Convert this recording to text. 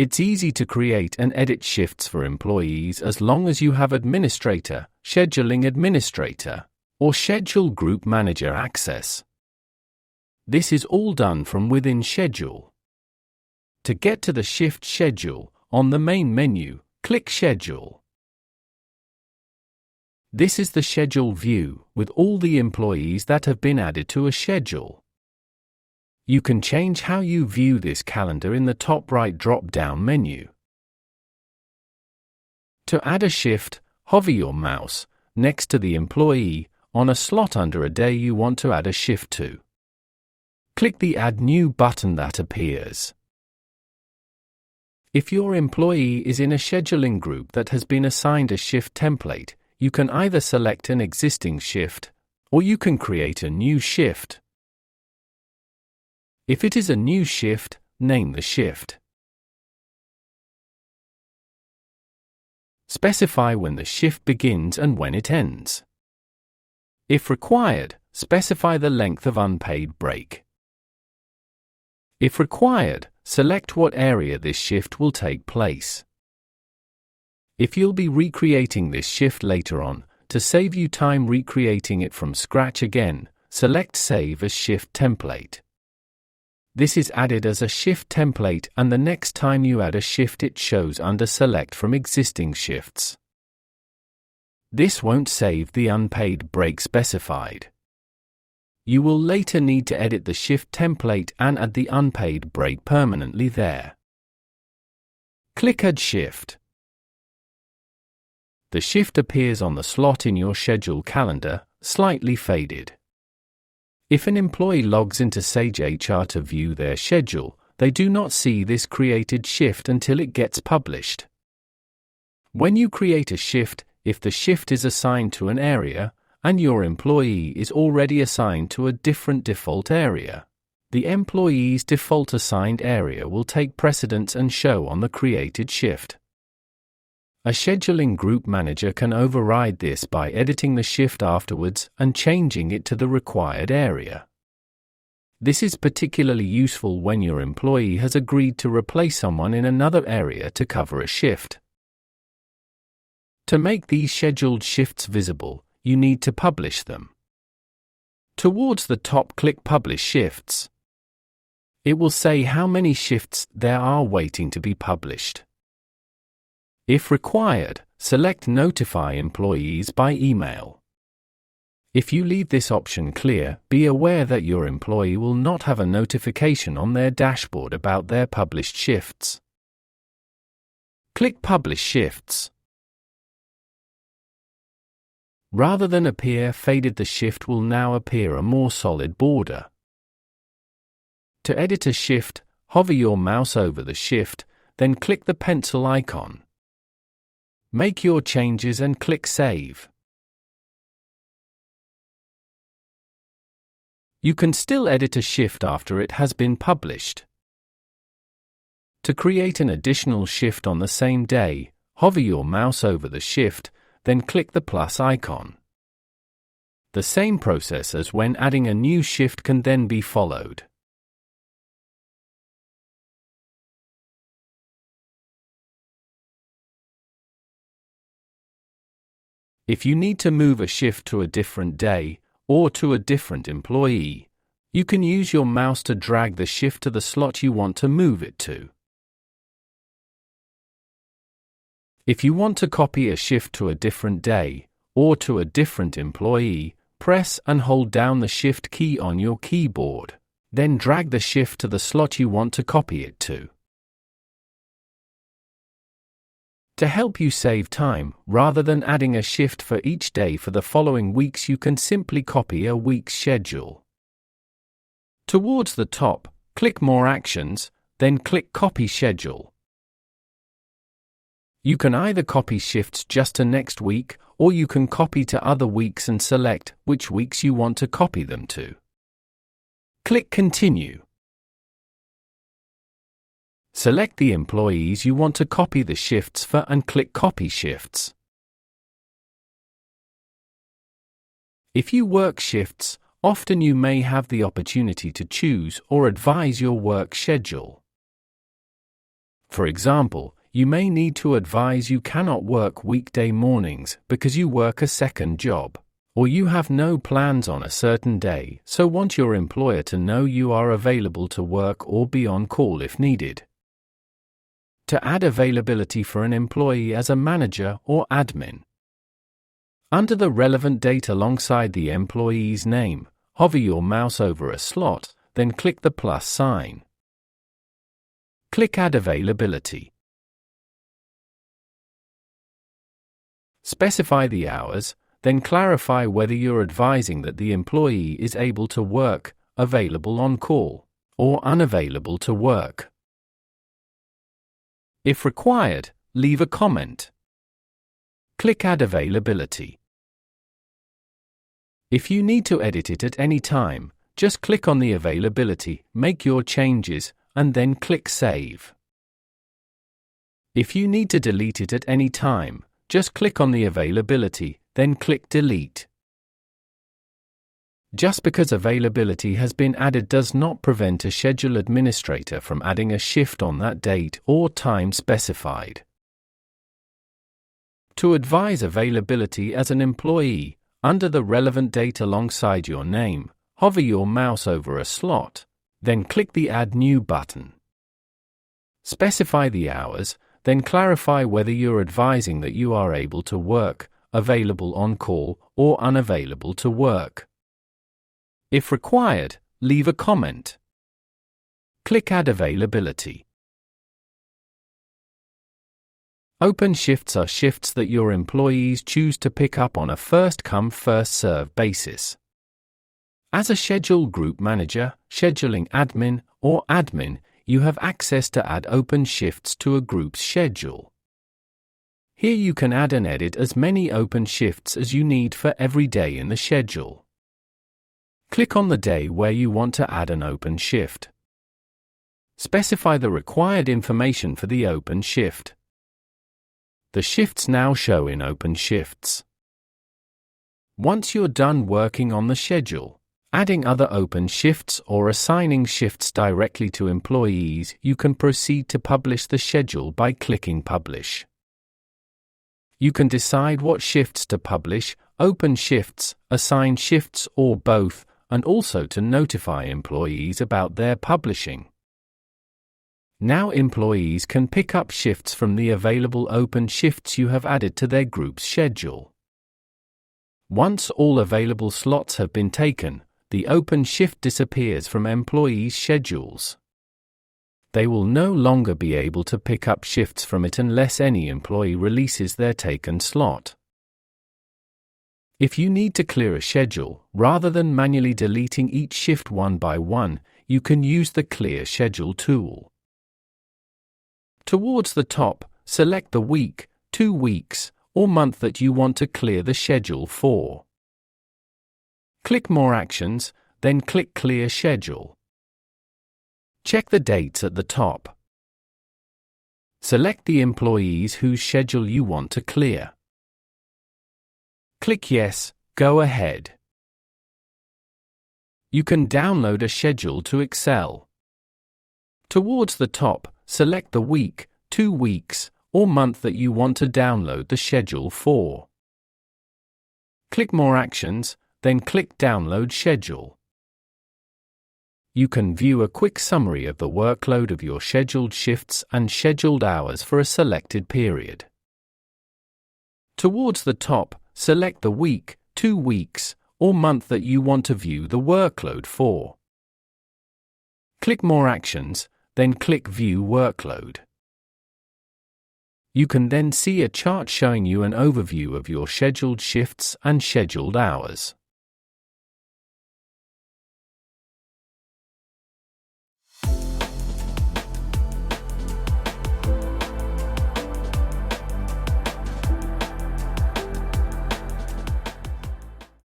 It's easy to create and edit shifts for employees as long as you have administrator, scheduling administrator, or schedule group manager access. This is all done from within Schedule. To get to the shift schedule, on the main menu, click Schedule. This is the schedule view, with all the employees that have been added to a schedule. You can change how you view this calendar in the top right drop-down menu. To add a shift, hover your mouse, next to the employee, on a slot under a day you want to add a shift to. Click the Add New button that appears. If your employee is in a scheduling group that has been assigned a shift template, you can either select an existing shift, or you can create a new shift. If it is a new shift, name the shift. Specify when the shift begins and when it ends. If required, specify the length of unpaid break. If required, select what area this shift will take place. If you'll be recreating this shift later on, to save you time recreating it from scratch again, select Save as Shift Template. This is added as a shift template, and the next time you add a shift it shows under Select from existing shifts. This won't save the unpaid break specified. You will later need to edit the shift template and add the unpaid break permanently there. Click Add Shift. The shift appears on the slot in your schedule calendar, slightly faded. If an employee logs into Sage HR to view their schedule, they do not see this created shift until it gets published. When you create a shift, if the shift is assigned to an area, and your employee is already assigned to a different default area, the employee's default assigned area will take precedence and show on the created shift. A scheduling group manager can override this by editing the shift afterwards and changing it to the required area. This is particularly useful when your employee has agreed to replace someone in another area to cover a shift. To make these scheduled shifts visible, you need to publish them. Towards the top, click Publish Shifts. It will say how many shifts there are waiting to be published. If required, select Notify Employees by email. If you leave this option clear, be aware that your employee will not have a notification on their dashboard about their published shifts. Click Publish Shifts. Rather than appear faded, the shift will now appear a more solid border. To edit a shift, hover your mouse over the shift, then click the pencil icon. Make your changes and click Save. You can still edit a shift after it has been published. To create an additional shift on the same day, hover your mouse over the shift, then click the plus icon. The same process as when adding a new shift can then be followed. If you need to move a shift to a different day, or to a different employee, you can use your mouse to drag the shift to the slot you want to move it to. If you want to copy a shift to a different day, or to a different employee, press and hold down the Shift key on your keyboard, then drag the shift to the slot you want to copy it to. To help you save time, rather than adding a shift for each day for the following weeks, you can simply copy a week's schedule. Towards the top, click More Actions, then click Copy Schedule. You can either copy shifts just to next week, or you can copy to other weeks and select which weeks you want to copy them to. Click Continue. Select the employees you want to copy the shifts for and click Copy Shifts. If you work shifts, often you may have the opportunity to choose or advise your work schedule. For example, you may need to advise you cannot work weekday mornings because you work a second job, or you have no plans on a certain day, so want your employer to know you are available to work or be on call if needed. To add availability for an employee as a manager or admin. Under the relevant date alongside the employee's name, hover your mouse over a slot, then click the plus sign. Click Add Availability. Specify the hours, then clarify whether you're advising that the employee is able to work, available on call, or unavailable to work. If required, leave a comment. Click Add Availability. If you need to edit it at any time, just click on the availability, make your changes, and then click Save. If you need to delete it at any time, just click on the availability, then click Delete. Just because availability has been added does not prevent a schedule administrator from adding a shift on that date or time specified. To advise availability as an employee, under the relevant date alongside your name, hover your mouse over a slot, then click the Add New button. Specify the hours, then clarify whether you're advising that you are able to work, available on call, or unavailable to work. If required, leave a comment. Click Add Availability. Open shifts are shifts that your employees choose to pick up on a first-come, first-served basis. As a schedule group manager, scheduling admin, or admin, you have access to add open shifts to a group's schedule. Here you can add and edit as many open shifts as you need for every day in the schedule. Click on the day where you want to add an open shift. Specify the required information for the open shift. The shifts now show in Open Shifts. Once you're done working on the schedule, adding other open shifts or assigning shifts directly to employees, you can proceed to publish the schedule by clicking Publish. You can decide what shifts to publish, open shifts, assign shifts, or both, and also to notify employees about their publishing. Now employees can pick up shifts from the available open shifts you have added to their group's schedule. Once all available slots have been taken, the open shift disappears from employees' schedules. They will no longer be able to pick up shifts from it unless any employee releases their taken slot. If you need to clear a schedule, rather than manually deleting each shift one by one, you can use the Clear Schedule tool. Towards the top, select the week, 2 weeks, or month that you want to clear the schedule for. Click More Actions, then click Clear Schedule. Check the dates at the top. Select the employees whose schedule you want to clear. Click Yes, go ahead. You can download a schedule to Excel. Towards the top, select the week, 2 weeks, or month that you want to download the schedule for. Click More Actions, then click Download Schedule. You can view a quick summary of the workload of your scheduled shifts and scheduled hours for a selected period. Towards the top, select the week, 2 weeks, or month that you want to view the workload for. Click More Actions, then click View Workload. You can then see a chart showing you an overview of your scheduled shifts and scheduled hours.